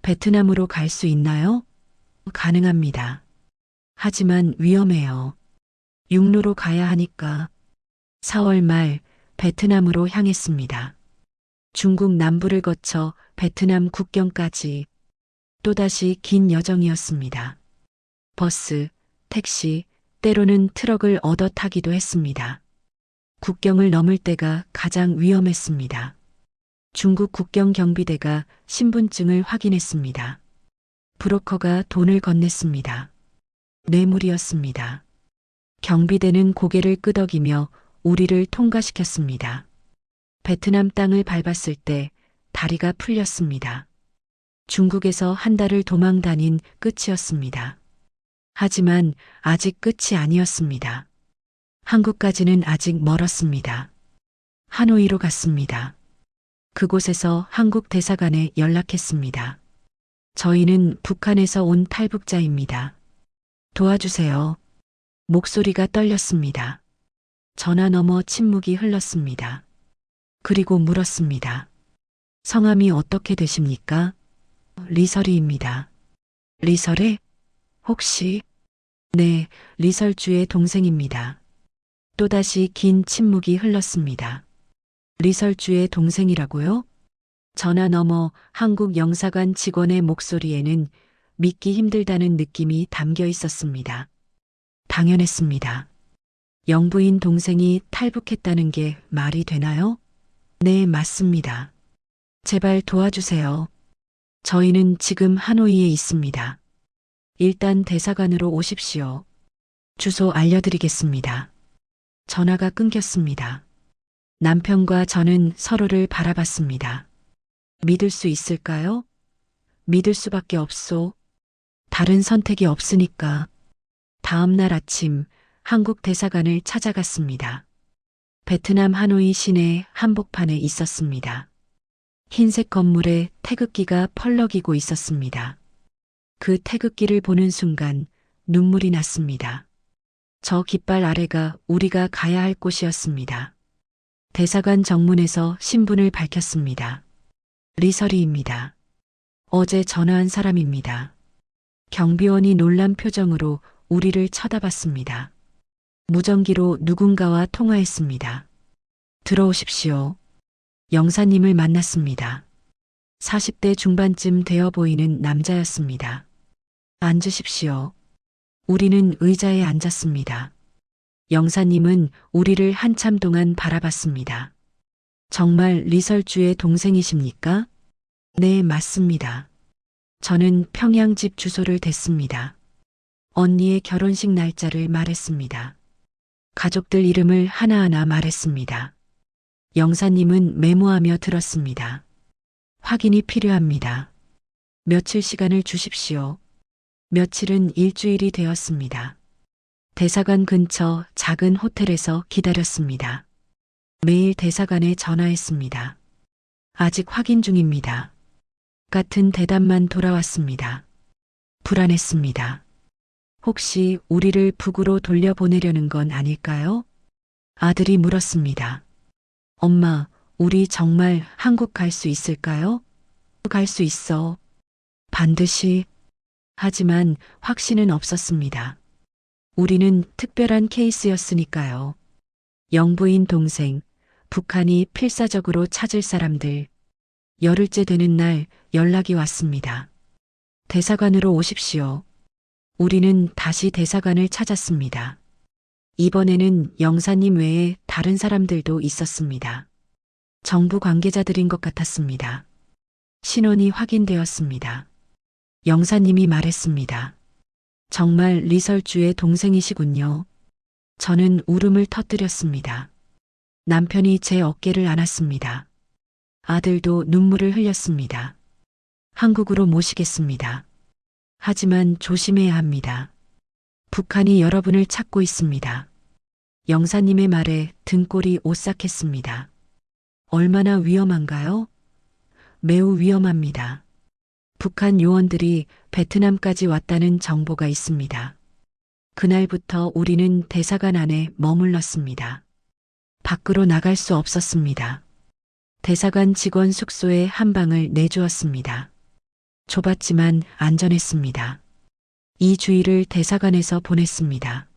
베트남으로 갈 수 있나요? 가능합니다. 하지만 위험해요. 육로로 가야 하니까. 4월 말 베트남으로 향했습니다. 중국 남부를 거쳐 베트남 국경까지 또다시 긴 여정이었습니다. 버스, 택시, 때로는 트럭을 얻어 타기도 했습니다. 국경을 넘을 때가 가장 위험했습니다. 중국 국경 경비대가 신분증을 확인했습니다. 브로커가 돈을 건넸습니다. 뇌물이었습니다. 경비대는 고개를 끄덕이며 우리를 통과시켰습니다. 베트남 땅을 밟았을 때 다리가 풀렸습니다. 중국에서 한 달을 도망 다닌 끝이었습니다. 하지만 아직 끝이 아니었습니다. 한국까지는 아직 멀었습니다. 하노이로 갔습니다. 그곳에서 한국 대사관에 연락했습니다. 저희는 북한에서 온 탈북자입니다. 도와주세요. 목소리가 떨렸습니다. 전화 너머 침묵이 흘렀습니다. 그리고 물었습니다. 성함이 어떻게 되십니까? 리설이입니다. 리설에? 혹시? 네, 리설주의 동생입니다. 또다시 긴 침묵이 흘렀습니다. 리설주의 동생이라고요? 전화 너머 한국 영사관 직원의 목소리에는 믿기 힘들다는 느낌이 담겨 있었습니다. 당연했습니다. 영부인 동생이 탈북했다는 게 말이 되나요? 네, 맞습니다. 제발 도와주세요. 저희는 지금 하노이에 있습니다. 일단 대사관으로 오십시오. 주소 알려드리겠습니다. 전화가 끊겼습니다. 남편과 저는 서로를 바라봤습니다. 믿을 수 있을까요? 믿을 수밖에 없소. 다른 선택이 없으니까. 다음 날 아침 한국 대사관을 찾아갔습니다. 베트남 하노이 시내 한복판에 있었습니다. 흰색 건물에 태극기가 펄럭이고 있었습니다. 그 태극기를 보는 순간 눈물이 났습니다. 저 깃발 아래가 우리가 가야 할 곳이었습니다. 대사관 정문에서 신분을 밝혔습니다. 리설이입니다. 어제 전화한 사람입니다. 경비원이 놀란 표정으로 우리를 쳐다봤습니다. 무전기로 누군가와 통화했습니다. 들어오십시오. 영사님을 만났습니다. 40대 중반쯤 되어 보이는 남자였습니다. 앉으십시오. 우리는 의자에 앉았습니다. 영사님은 우리를 한참 동안 바라봤습니다. 정말 리설주의 동생이십니까? 네, 맞습니다. 저는 평양 집 주소를 댔습니다. 언니의 결혼식 날짜를 말했습니다. 가족들 이름을 하나하나 말했습니다. 영사님은 메모하며 들었습니다. 확인이 필요합니다. 며칠 시간을 주십시오. 며칠은 일주일이 되었습니다. 대사관 근처 작은 호텔에서 기다렸습니다. 매일 대사관에 전화했습니다. 아직 확인 중입니다. 같은 대답만 돌아왔습니다. 불안했습니다. 혹시 우리를 북으로 돌려보내려는 건 아닐까요? 아들이 물었습니다. 엄마, 우리 정말 한국 갈 수 있을까요? 갈 수 있어. 반드시. 하지만 확신은 없었습니다. 우리는 특별한 케이스였으니까요. 영부인 동생, 북한이 필사적으로 찾을 사람들. 열흘째 되는 날 연락이 왔습니다. 대사관으로 오십시오. 우리는 다시 대사관을 찾았습니다. 이번에는 영사님 외에 다른 사람들도 있었습니다. 정부 관계자들인 것 같았습니다. 신원이 확인되었습니다. 영사님이 말했습니다. 정말 리설주의 동생이시군요. 저는 울음을 터뜨렸습니다. 남편이 제 어깨를 안았습니다. 아들도 눈물을 흘렸습니다. 한국으로 모시겠습니다. 하지만 조심해야 합니다. 북한이 여러분을 찾고 있습니다. 영사님의 말에 등골이 오싹했습니다. 얼마나 위험한가요? 매우 위험합니다. 북한 요원들이 베트남까지 왔다는 정보가 있습니다. 그날부터 우리는 대사관 안에 머물렀습니다. 밖으로 나갈 수 없었습니다. 대사관 직원 숙소에 한 방을 내주었습니다. 좁았지만 안전했습니다. 이 주일을 대사관에서 보냈습니다.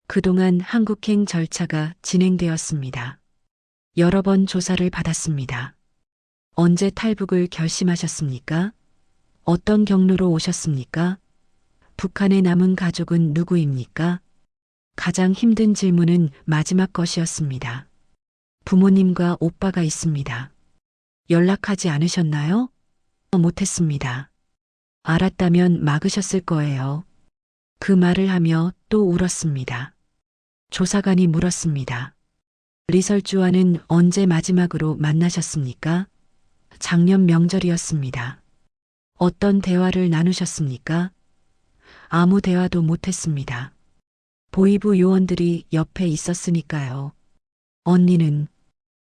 그동안 한국행 절차가 진행되었습니다. 여러 번 조사를 받았습니다. 언제 탈북을 결심하셨습니까? 어떤 경로로 오셨습니까? 북한에 남은 가족은 누구입니까? 가장 힘든 질문은 마지막 것이었습니다. 부모님과 오빠가 있습니다. 연락하지 않으셨나요? 못했습니다. 알았다면 막으셨을 거예요. 그 말을 하며 또 울었습니다. 조사관이 물었습니다. 리설주와는 언제 마지막으로 만나셨습니까? 작년 명절이었습니다. 어떤 대화를 나누셨습니까? 아무 대화도 못했습니다. 보이부 요원들이 옆에 있었으니까요. 언니는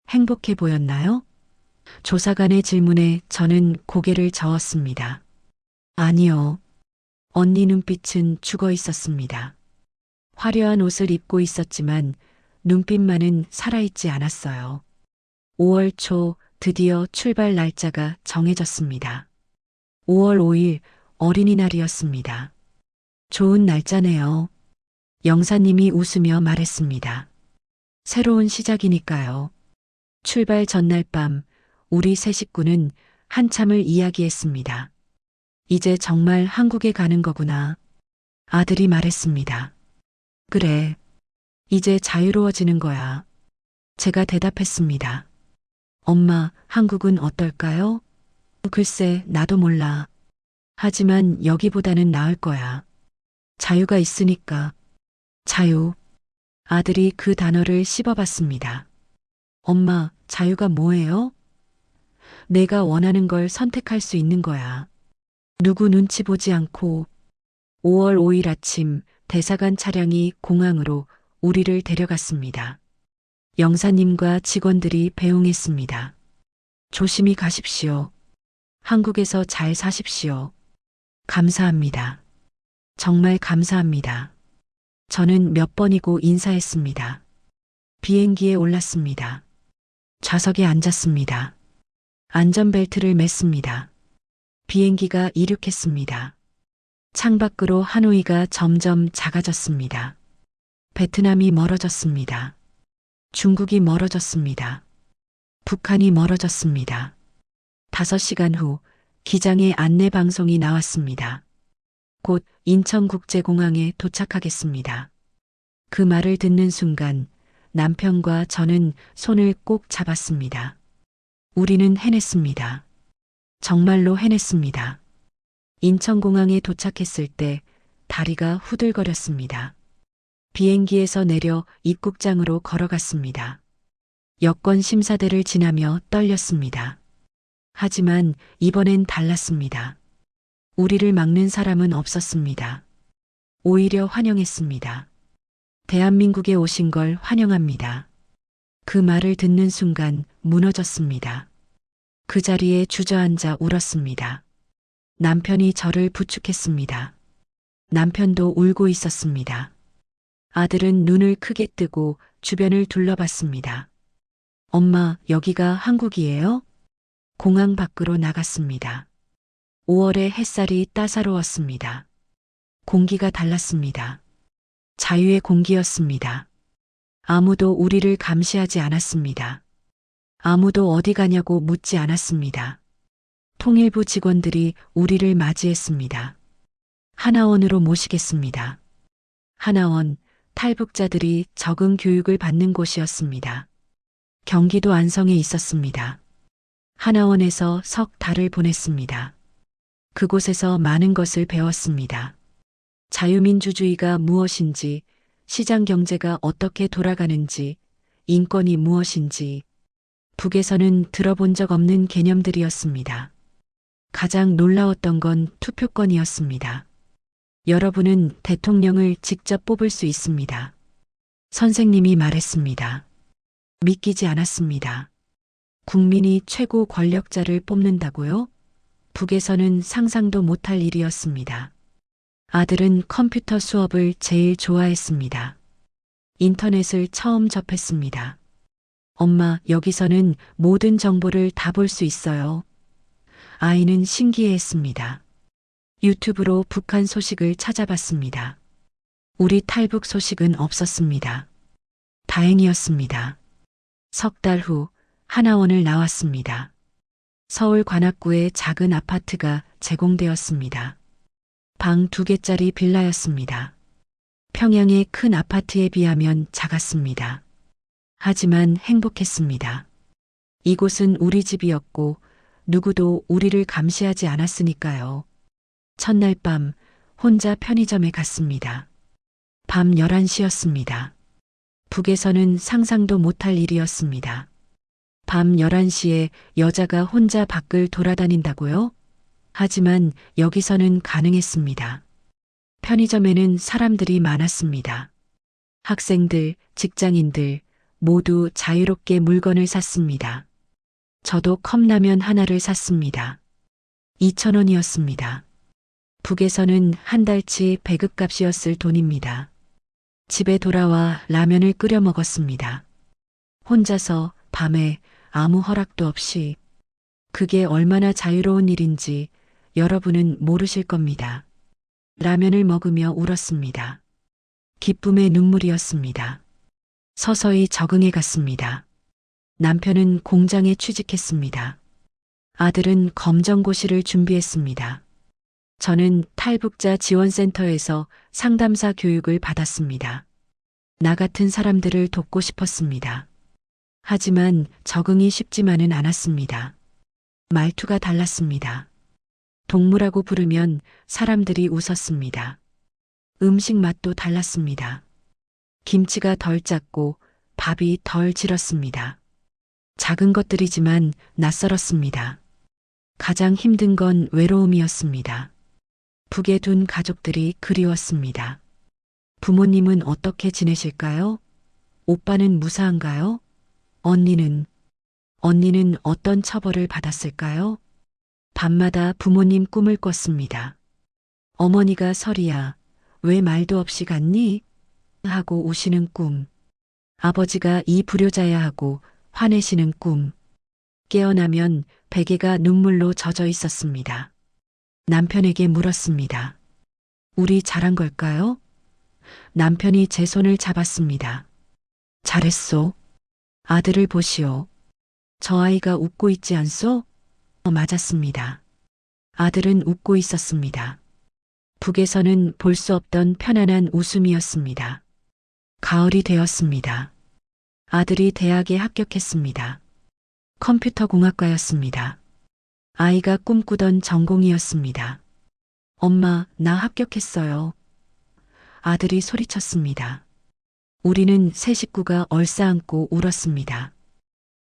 행복해 보였나요? 조사관의 질문에 저는 고개를 저었습니다. 아니요. 언니 눈빛은 죽어 있었습니다. 화려한 옷을 입고 있었지만 눈빛만은 살아있지 않았어요. 5월 초 드디어 출발 날짜가 정해졌습니다. 5월 5일 어린이날이었습니다. 좋은 날짜네요. 영사님이 웃으며 말했습니다. 새로운 시작이니까요. 출발 전날 밤 우리 세 식구는 한참을 이야기했습니다. 이제 정말 한국에 가는 거구나. 아들이 말했습니다. 그래. 이제 자유로워지는 거야. 제가 대답했습니다. 엄마, 한국은 어떨까요? 글쎄, 나도 몰라. 하지만 여기보다는 나을 거야. 자유가 있으니까. 자유. 아들이 그 단어를 씹어봤습니다. 엄마, 자유가 뭐예요? 내가 원하는 걸 선택할 수 있는 거야. 누구 눈치 보지 않고 5월 5일 아침 대사관 차량이 공항으로 우리를 데려갔습니다. 영사님과 직원들이 배웅했습니다. 조심히 가십시오. 한국에서 잘 사십시오. 감사합니다. 정말 감사합니다. 저는 몇 번이고 인사했습니다. 비행기에 올랐습니다. 좌석에 앉았습니다. 안전벨트를 맸습니다. 비행기가 이륙했습니다. 창밖으로 하노이가 점점 작아졌습니다. 베트남이 멀어졌습니다. 중국이 멀어졌습니다. 북한이 멀어졌습니다. 5시간 후 기장의 안내 방송이 나왔습니다. 곧 인천국제공항에 도착하겠습니다. 그 말을 듣는 순간 남편과 저는 손을 꼭 잡았습니다. 우리는 해냈습니다. 정말로 해냈습니다. 인천공항에 도착했을 때 다리가 후들거렸습니다. 비행기에서 내려 입국장으로 걸어갔습니다. 여권 심사대를 지나며 떨렸습니다. 하지만 이번엔 달랐습니다. 우리를 막는 사람은 없었습니다. 오히려 환영했습니다. 대한민국에 오신 걸 환영합니다. 그 말을 듣는 순간 무너졌습니다. 그 자리에 주저앉아 울었습니다. 남편이 저를 부축했습니다. 남편도 울고 있었습니다. 아들은 눈을 크게 뜨고 주변을 둘러봤습니다. 엄마, 여기가 한국이에요? 공항 밖으로 나갔습니다. 5월의 햇살이 따사로웠습니다. 공기가 달랐습니다. 자유의 공기였습니다. 아무도 우리를 감시하지 않았습니다. 아무도 어디 가냐고 묻지 않았습니다. 통일부 직원들이 우리를 맞이했습니다. 하나원으로 모시겠습니다. 하나원, 탈북자들이 적응 교육을 받는 곳이었습니다. 경기도 안성에 있었습니다. 하나원에서 석 달을 보냈습니다. 그곳에서 많은 것을 배웠습니다. 자유민주주의가 무엇인지, 시장 경제가 어떻게 돌아가는지, 인권이 무엇인지, 북에서는 들어본 적 없는 개념들이었습니다. 가장 놀라웠던 건 투표권이었습니다. 여러분은 대통령을 직접 뽑을 수 있습니다. 선생님이 말했습니다. 믿기지 않았습니다. 국민이 최고 권력자를 뽑는다고요? 북에서는 상상도 못할 일이었습니다. 아들은 컴퓨터 수업을 제일 좋아했습니다. 인터넷을 처음 접했습니다. 엄마, 여기서는 모든 정보를 다 볼 수 있어요. 아이는 신기해했습니다. 유튜브로 북한 소식을 찾아봤습니다. 우리 탈북 소식은 없었습니다. 다행이었습니다. 석 달 후 하나원을 나왔습니다. 서울 관악구의 작은 아파트가 제공되었습니다. 방 2개짜리 빌라였습니다. 평양의 큰 아파트에 비하면 작았습니다. 하지만 행복했습니다. 이곳은 우리 집이었고 누구도 우리를 감시하지 않았으니까요. 첫날 밤 혼자 편의점에 갔습니다. 밤 11시였습니다. 북에서는 상상도 못할 일이었습니다. 밤 11시에 여자가 혼자 밖을 돌아다닌다고요? 하지만 여기서는 가능했습니다. 편의점에는 사람들이 많았습니다. 학생들, 직장인들 모두 자유롭게 물건을 샀습니다. 저도 컵라면 하나를 샀습니다. 2,000원이었습니다. 북에서는 한 달치 배급값이었을 돈입니다. 집에 돌아와 라면을 끓여 먹었습니다. 혼자서 밤에 아무 허락도 없이. 그게 얼마나 자유로운 일인지 여러분은 모르실 겁니다. 라면을 먹으며 울었습니다. 기쁨의 눈물이었습니다. 서서히 적응해 갔습니다. 남편은 공장에 취직했습니다. 아들은 검정고시를 준비했습니다. 저는 탈북자 지원센터에서 상담사 교육을 받았습니다. 나 같은 사람들을 돕고 싶었습니다. 하지만 적응이 쉽지만은 않았습니다. 말투가 달랐습니다. 동무라고 부르면 사람들이 웃었습니다. 음식 맛도 달랐습니다. 김치가 덜 짰고 밥이 덜 질었습니다. 작은 것들이지만 낯설었습니다. 가장 힘든 건 외로움이었습니다. 북에 둔 가족들이 그리웠습니다. 부모님은 어떻게 지내실까요? 오빠는 무사한가요? 언니는 어떤 처벌을 받았을까요? 밤마다 부모님 꿈을 꿨습니다. 어머니가 설이야, 왜 말도 없이 갔니? 하고 우시는 꿈. 아버지가 이 불효자야 하고 화내시는 꿈. 깨어나면 베개가 눈물로 젖어 있었습니다. 남편에게 물었습니다. 우리 잘한 걸까요? 남편이 제 손을 잡았습니다. 잘했소. 아들을 보시오. 저 아이가 웃고 있지 않소? 맞았습니다. 아들은 웃고 있었습니다. 북에서는 볼 수 없던 편안한 웃음이었습니다. 가을이 되었습니다. 아들이 대학에 합격했습니다. 컴퓨터 공학과였습니다. 아이가 꿈꾸던 전공이었습니다. 엄마, 나 합격했어요. 아들이 소리쳤습니다. 우리는 세 식구가 얼싸안고 울었습니다.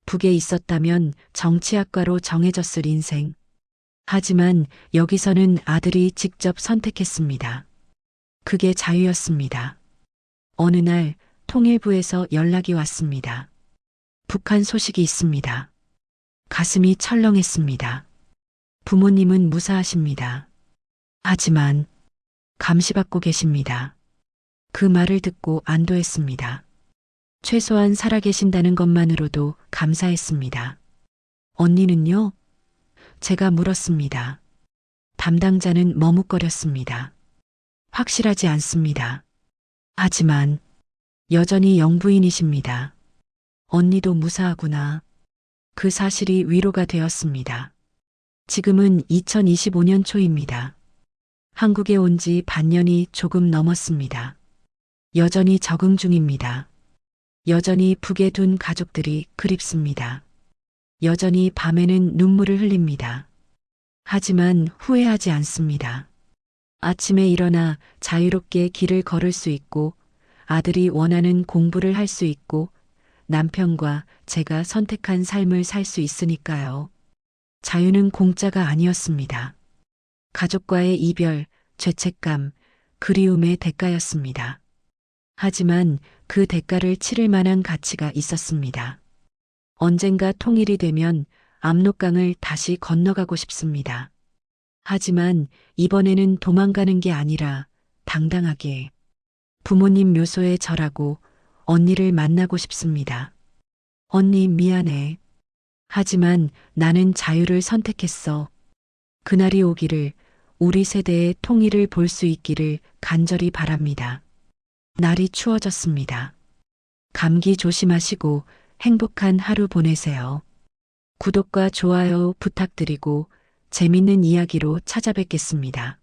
북에 있었다면 정치학과로 정해졌을 인생. 하지만 여기서는 아들이 직접 선택했습니다. 그게 자유였습니다. 어느 날 통일부에서 연락이 왔습니다. 북한 소식이 있습니다. 가슴이 철렁했습니다. 부모님은 무사하십니다. 하지만 감시받고 계십니다. 그 말을 듣고 안도했습니다. 최소한 살아계신다는 것만으로도 감사했습니다. 언니는요? 제가 물었습니다. 담당자는 머뭇거렸습니다. 확실하지 않습니다. 하지만 여전히 영부인이십니다. 언니도 무사하구나. 그 사실이 위로가 되었습니다. 지금은 2025년 초입니다. 한국에 온 지 반년이 조금 넘었습니다. 여전히 적응 중입니다. 여전히 북에 둔 가족들이 그립습니다. 여전히 밤에는 눈물을 흘립니다. 하지만 후회하지 않습니다. 아침에 일어나 자유롭게 길을 걸을 수 있고 아들이 원하는 공부를 할 수 있고 남편과 제가 선택한 삶을 살 수 있으니까요. 자유는 공짜가 아니었습니다. 가족과의 이별, 죄책감, 그리움의 대가였습니다. 하지만 그 대가를 치를 만한 가치가 있었습니다. 언젠가 통일이 되면 압록강을 다시 건너가고 싶습니다. 하지만 이번에는 도망가는 게 아니라 당당하게 부모님 묘소에 절하고 언니를 만나고 싶습니다. 언니 미안해. 하지만 나는 자유를 선택했어. 그날이 오기를, 우리 세대의 통일을 볼 수 있기를 간절히 바랍니다. 날이 추워졌습니다. 감기 조심하시고 행복한 하루 보내세요. 구독과 좋아요 부탁드리고 재밌는 이야기로 찾아뵙겠습니다.